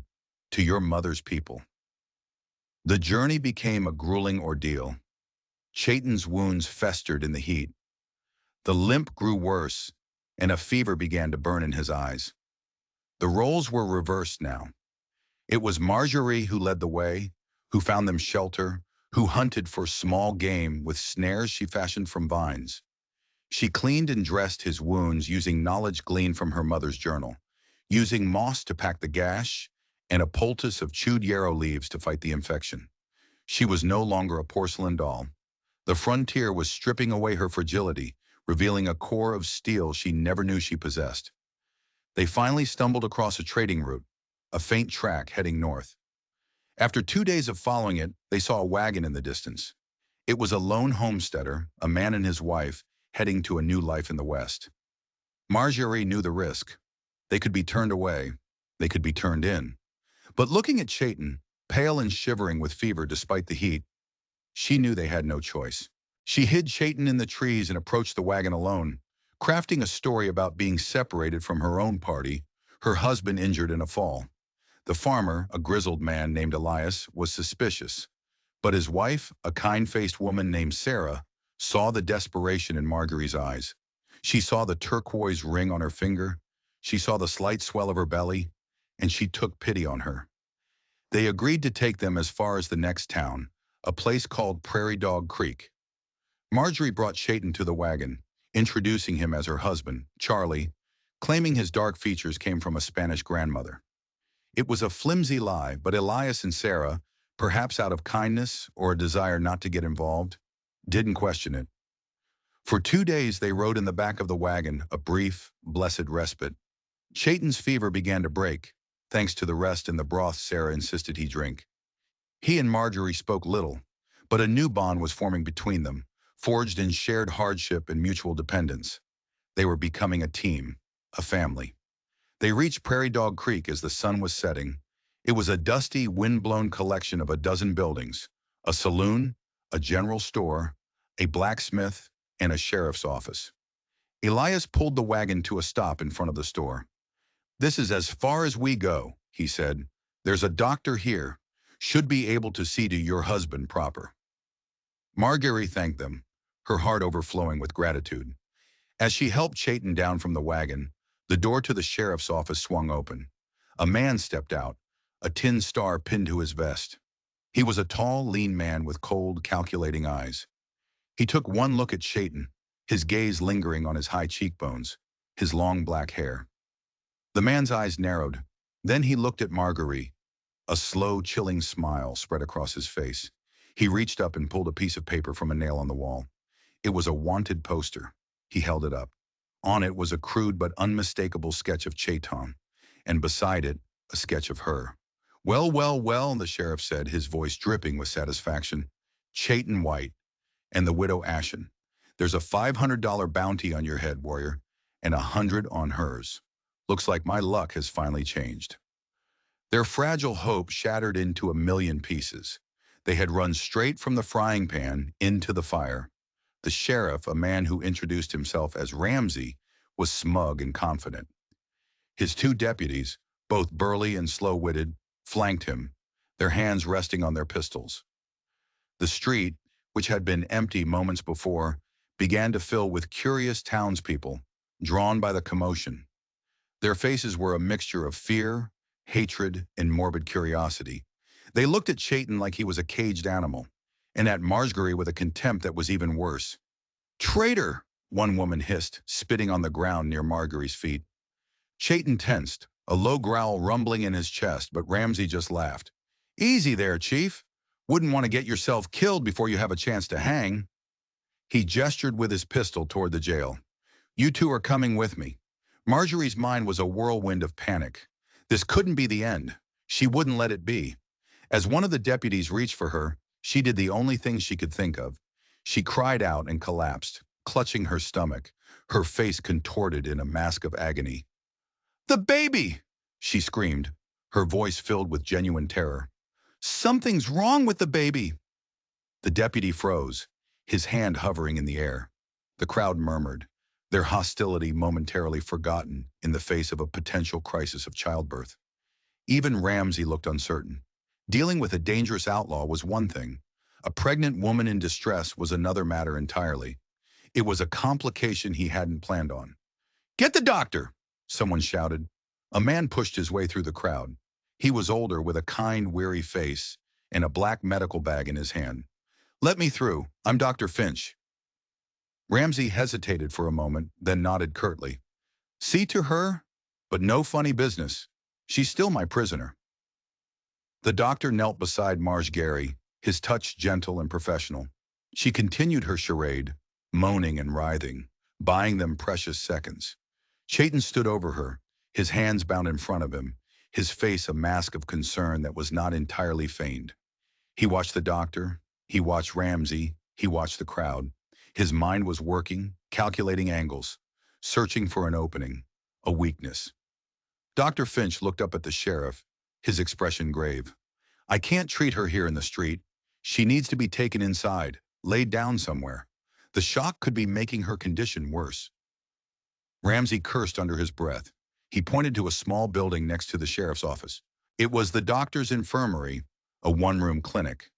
to your mother's people. The journey became a grueling ordeal. Chayton's wounds festered in the heat. The limp grew worse, and a fever began to burn in his eyes. The roles were reversed now. It was Marjorie who led the way, who found them shelter, who hunted for small game with snares she fashioned from vines. She cleaned and dressed his wounds using knowledge gleaned from her mother's journal, using moss to pack the gash and a poultice of chewed yarrow leaves to fight the infection. She was no longer a porcelain doll. The frontier was stripping away her fragility, revealing a core of steel she never knew she possessed. They finally stumbled across a trading route, a faint track heading north. After 2 days of following it, they saw a wagon in the distance. It was a lone homesteader, a man and his wife, heading to a new life in the West. Marjorie knew the risk. They could be turned away. They could be turned in. But looking at Chayton, pale and shivering with fever despite the heat, she knew they had no choice. She hid Chayton in the trees and approached the wagon alone, crafting a story about being separated from her own party, her husband injured in a fall. The farmer, a grizzled man named Elias, was suspicious. But his wife, a kind-faced woman named Sarah, saw the desperation in Marjorie's eyes. She saw the turquoise ring on her finger. She saw the slight swell of her belly, and she took pity on her. They agreed to take them as far as the next town, a place called Prairie Dog Creek. Marjorie brought Chayton to the wagon, introducing him as her husband, Charlie, claiming his dark features came from a Spanish grandmother. It was a flimsy lie, but Elias and Sarah, perhaps out of kindness or a desire not to get involved, didn't question it. For 2 days they rode in the back of the wagon, a brief, blessed respite. Chayton's fever began to break, thanks to the rest in the broth Sarah insisted he drink. He and Marjorie spoke little, but a new bond was forming between them, forged in shared hardship and mutual dependence. They were becoming a team, a family. They reached Prairie Dog Creek as the sun was setting. It was a dusty, wind-blown collection of a dozen buildings, a saloon, a general store, a blacksmith, and a sheriff's office. Elias pulled the wagon to a stop in front of the store. "This is as far as we go," he said. "There's a doctor here. Should be able to see to your husband proper." Marjorie thanked them, her heart overflowing with gratitude. As she helped Chayton down from the wagon, the door to the sheriff's office swung open. A man stepped out, a tin star pinned to his vest. He was a tall, lean man with cold, calculating eyes. He took one look at Chayton, his gaze lingering on his high cheekbones, his long black hair. The man's eyes narrowed. Then he looked at Marjorie. A slow, chilling smile spread across his face. He reached up and pulled a piece of paper from a nail on the wall. It was a wanted poster. He held it up. On it was a crude but unmistakable sketch of Chayton, and beside it, a sketch of her. "Well, well, well," the sheriff said, his voice dripping with satisfaction. "Chayton White and the widow Ashen. There's a $500 bounty on your head, warrior, and 100 on hers. Looks like my luck has finally changed." Their fragile hope shattered into a million pieces. They had run straight from the frying pan into the fire. The sheriff, a man who introduced himself as Ramsey, was smug and confident. His two deputies, both burly and slow-witted, flanked him, their hands resting on their pistols. The street, which had been empty moments before, began to fill with curious townspeople, drawn by the commotion. Their faces were a mixture of fear, hatred, and morbid curiosity. They looked at Chayton like he was a caged animal, and at Marjorie with a contempt that was even worse. "Traitor!" one woman hissed, spitting on the ground near Marjorie's feet. Chayton tensed, a low growl rumbling in his chest, but Ramsey just laughed. Easy there, Chief. Wouldn't want to get yourself killed before you have a chance to hang. He gestured with his pistol toward the jail. You two are coming with me. Marjorie's mind was a whirlwind of panic. This couldn't be the end. She wouldn't let it be. As one of the deputies reached for her, she did the only thing she could think of. She cried out and collapsed, clutching her stomach, her face contorted in a mask of agony. The baby! She screamed, her voice filled with genuine terror. Something's wrong with the baby! The deputy froze, his hand hovering in the air. The crowd murmured, their hostility momentarily forgotten in the face of a potential crisis of childbirth. Even Ramsey looked uncertain. Dealing with a dangerous outlaw was one thing. A pregnant woman in distress was another matter entirely. It was a complication he hadn't planned on. Get the doctor! Someone shouted. A man pushed his way through the crowd. He was older, with a kind, weary face and a black medical bag in his hand. Let me through. I'm Dr. Finch. Ramsey hesitated for a moment, then nodded curtly. See to her, but no funny business. She's still my prisoner. The doctor knelt beside Marge Gary, his touch gentle and professional. She continued her charade, moaning and writhing, buying them precious seconds. Chayton stood over her, his hands bound in front of him, his face a mask of concern that was not entirely feigned. He watched the doctor, he watched Ramsey, he watched the crowd. His mind was working, calculating angles, searching for an opening, a weakness. Dr. Finch looked up at the sheriff, his expression grave. I can't treat her here in the street. She needs to be taken inside, laid down somewhere. The shock could be making her condition worse. Ramsey cursed under his breath. He pointed to a small building next to the sheriff's office. It was the doctor's infirmary, a one-room clinic.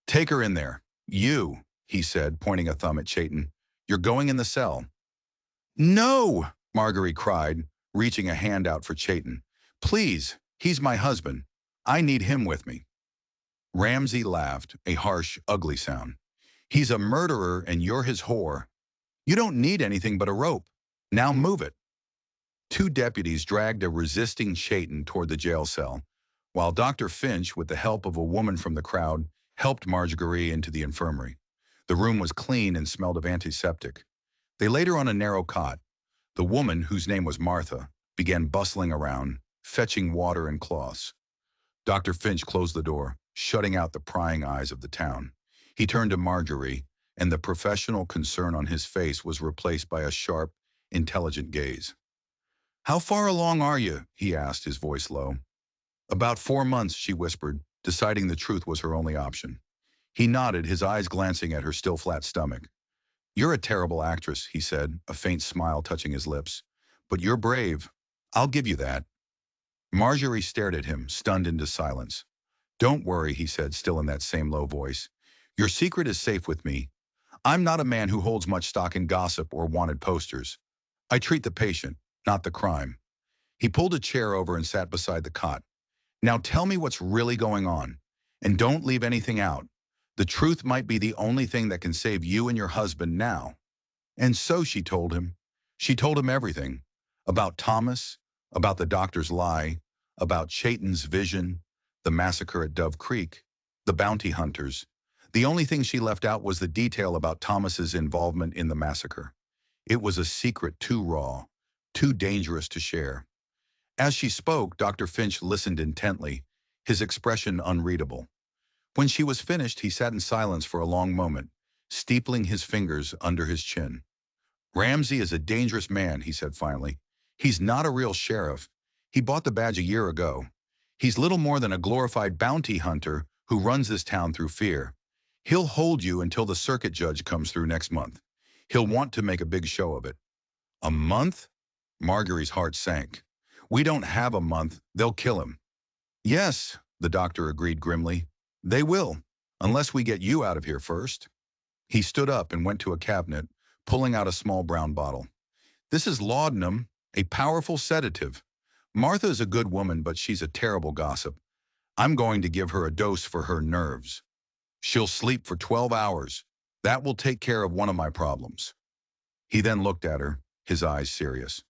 Take her in there. You, he said, pointing a thumb at Chayton. You're going in the cell. No, Marguerite cried, reaching a hand out for Chayton. Please, he's my husband. I need him with me. Ramsey laughed, a harsh, ugly sound. He's a murderer and you're his whore. You don't need anything but a rope. Now move it. Two deputies dragged a resisting Chayton toward the jail cell, while Dr. Finch, with the help of a woman from the crowd, helped Marguerite into the infirmary. The room was clean and smelled of antiseptic. They laid her on a narrow cot. The woman, whose name was Martha, began bustling around, fetching water and cloths. Dr. Finch closed the door, shutting out the prying eyes of the town. He turned to Marjorie, and the professional concern on his face was replaced by a sharp, intelligent gaze. How far along are you? He asked, his voice low. About 4 months, she whispered, deciding the truth was her only option. He nodded, his eyes glancing at her still flat stomach. You're a terrible actress, he said, a faint smile touching his lips. But you're brave. I'll give you that. Marjorie stared at him, stunned into silence. Don't worry, he said, still in that same low voice. Your secret is safe with me. I'm not a man who holds much stock in gossip or wanted posters. I treat the patient, not the crime. He pulled a chair over and sat beside the cot. Now tell me what's really going on. And don't leave anything out. The truth might be the only thing that can save you and your husband now. And so she told him. She told him everything. About Thomas, about the doctor's lie, about Chayton's vision, the massacre at Dove Creek, the bounty hunters. The only thing she left out was the detail about Thomas's involvement in the massacre. It was a secret too raw, too dangerous to share. As she spoke, Dr. Finch listened intently, his expression unreadable. When she was finished, he sat in silence for a long moment, steepling his fingers under his chin. Ramsey is a dangerous man, he said finally. He's not a real sheriff. He bought the badge a year ago. He's little more than a glorified bounty hunter who runs this town through fear. He'll hold you until the circuit judge comes through next month. He'll want to make a big show of it. A month? Marguerite's heart sank. We don't have a month. They'll kill him. Yes, the doctor agreed grimly. They will, unless we get you out of here first. He stood up and went to a cabinet, pulling out a small brown bottle. This is laudanum, a powerful sedative. Martha is a good woman, but she's a terrible gossip. I'm going to give her a dose for her nerves. She'll sleep for 12 hours. That will take care of one of my problems. He then looked at her, his eyes serious.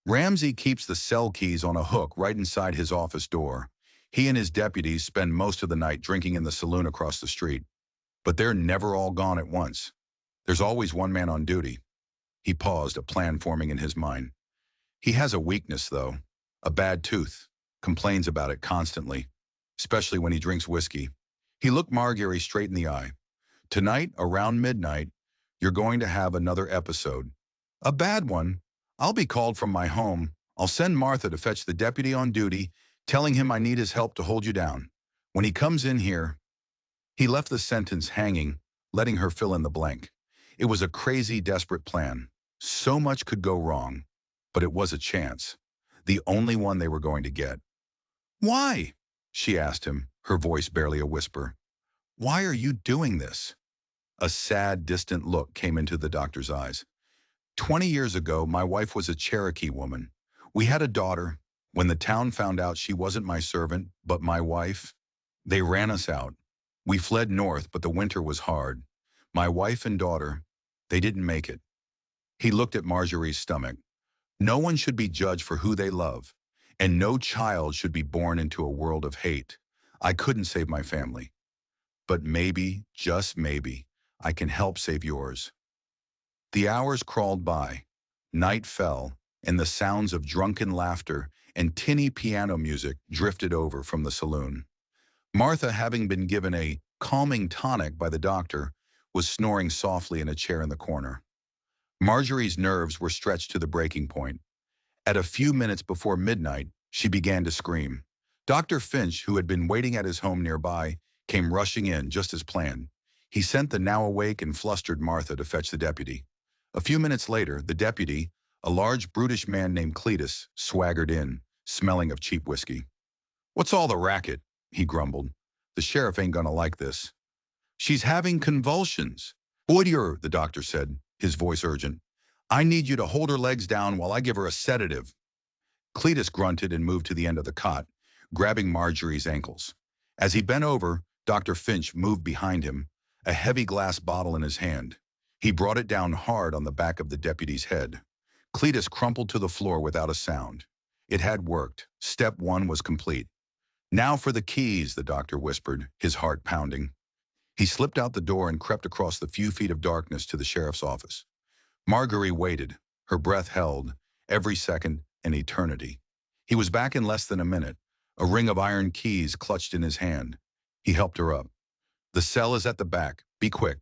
Ramsey keeps the cell keys on a hook right inside his office door. He and his deputies spend most of the night drinking in the saloon across the street, but they're never all gone at once. There's always one man on duty. He paused, a plan forming in his mind. He has a weakness, though, a bad tooth, complains about it constantly, especially when he drinks whiskey. He looked Margery straight in the eye. Tonight, around midnight, you're going to have another episode. A bad one. I'll be called from my home. I'll send Martha to fetch the deputy on duty, telling him I need his help to hold you down. When he comes in here, he left the sentence hanging, letting her fill in the blank. It was a crazy, desperate plan. So much could go wrong, but it was a chance. The only one they were going to get. Why? She asked him, her voice barely a whisper. Why are you doing this? A sad, distant look came into the doctor's eyes. 20 years ago, my wife was a Cherokee woman. We had a daughter. When the town found out she wasn't my servant, but my wife, they ran us out. We fled north, but the winter was hard. My wife and daughter, they didn't make it. He looked at Marjorie's stomach. No one should be judged for who they love, and no child should be born into a world of hate. I couldn't save my family. But maybe, just maybe, I can help save yours. The hours crawled by. Night fell, and the sounds of drunken laughter and tinny piano music drifted over from the saloon. Martha, having been given a calming tonic by the doctor, was snoring softly in a chair in the corner. Marjorie's nerves were stretched to the breaking point. At a few minutes before midnight, she began to scream. Dr. Finch, who had been waiting at his home nearby, came rushing in just as planned. He sent the now awake and flustered Martha to fetch the deputy. A few minutes later, the deputy, a large, brutish man named Cletus, swaggered in, smelling of cheap whiskey. What's all the racket? He grumbled. The sheriff ain't gonna like this. She's having convulsions. Boydier, the doctor said, his voice urgent. I need you to hold her legs down while I give her a sedative. Cletus grunted and moved to the end of the cot, grabbing Marjorie's ankles. As he bent over, Dr. Finch moved behind him, a heavy glass bottle in his hand. He brought it down hard on the back of the deputy's head. Cletus crumpled to the floor without a sound. It had worked. Step one was complete. Now for the keys, the doctor whispered, his heart pounding. He slipped out the door and crept across the few feet of darkness to the sheriff's office. Margery waited, her breath held, every second an eternity. He was back in less than a minute, a ring of iron keys clutched in his hand. He helped her up. The cell is at the back. Be quick.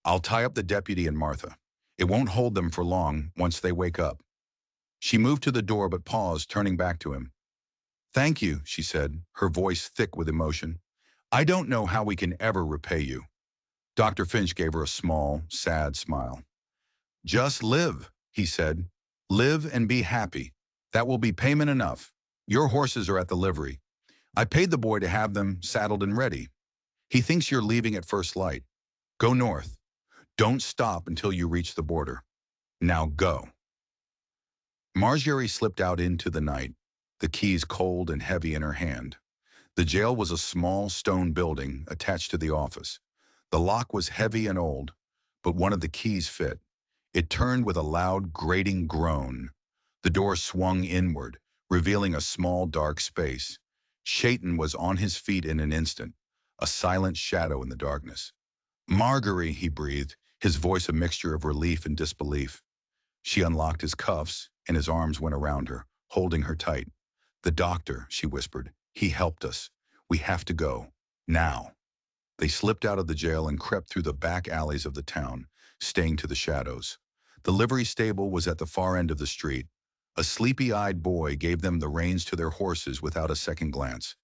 I'll tie up the deputy and Martha. It won't hold them for long once they wake up. She moved to the door but paused, turning back to him. Thank you, she said, her voice thick with emotion. I don't know how we can ever repay you. Dr. Finch gave her a small, sad smile. Just live, he said. Live and be happy. That will be payment enough. Your horses are at the livery. I paid the boy to have them saddled and ready. He thinks you're leaving at first light. Go north. Don't stop until you reach the border. Now go. Marjorie slipped out into the night, the keys cold and heavy in her hand. The jail was a small stone building attached to the office. The lock was heavy and old, but one of the keys fit. It turned with a loud, grating groan. The door swung inward, revealing a small, dark space. Shaitan was on his feet in an instant, a silent shadow in the darkness. Margery, he breathed, his voice a mixture of relief and disbelief. She unlocked his cuffs, and his arms went around her, holding her tight. The doctor, she whispered. He helped us. We have to go. Now. They slipped out of the jail and crept through the back alleys of the town, staying to the shadows. The livery stable was at the far end of the street. A sleepy-eyed boy gave them the reins to their horses without a second glance.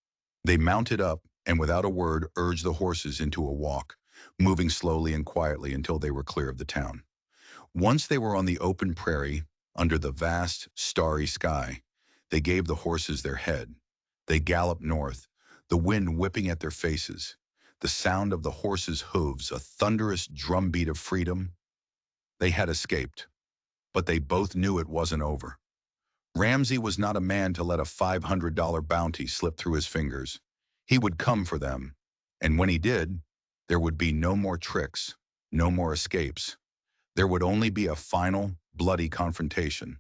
They mounted up and without a word urged the horses into a walk, moving slowly and quietly until they were clear of the town. Once they were on the open prairie, under the vast, starry sky, they gave the horses their head. They galloped north, the wind whipping at their faces, the sound of the horses' hooves, a thunderous drumbeat of freedom. They had escaped, but they both knew it wasn't over. Ramsey was not a man to let a $500 bounty slip through his fingers. He would come for them, and when he did, there would be no more tricks, no more escapes. There would only be a final, bloody confrontation.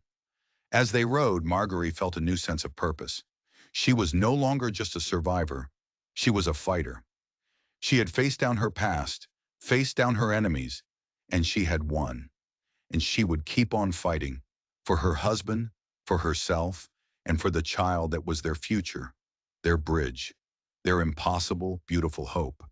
As they rode, Margery felt a new sense of purpose. She was no longer just a survivor. She was a fighter. She had faced down her past, faced down her enemies, and she had won. And she would keep on fighting for her husband, for herself, and for the child that was their future, their bridge, their impossible, beautiful hope.